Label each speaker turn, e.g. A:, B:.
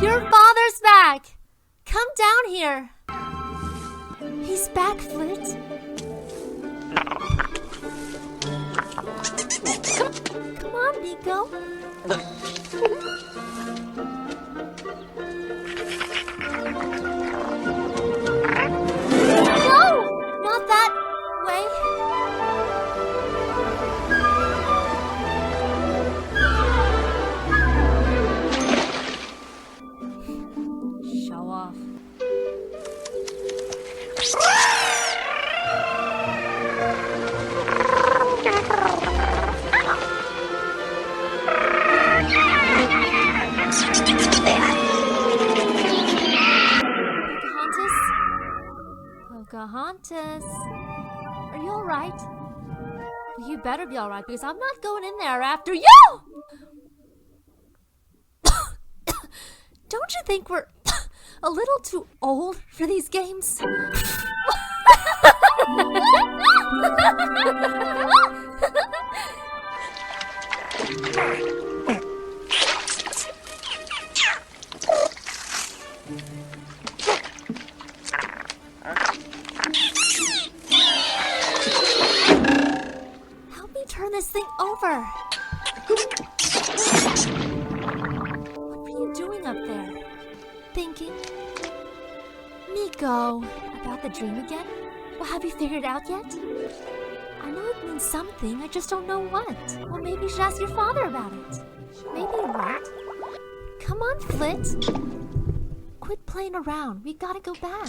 A: Your father's back! Come down here! He's back, Flit. Come on, Nico. No! Not that way. Show off. Pocahontas? Are you alright? Well, you better be alright because I'm not going in there after you! Don't you think we're a little too old for these games? Help me turn this thing over. What were you doing up there? Thinking? Nico, about the dream again? Well, have you figured it out yet? I know it means something, I just don't know what. Well, maybe you should ask your father about it. Maybe you're right. Come on, Flit. Quit playing around. We gotta go back.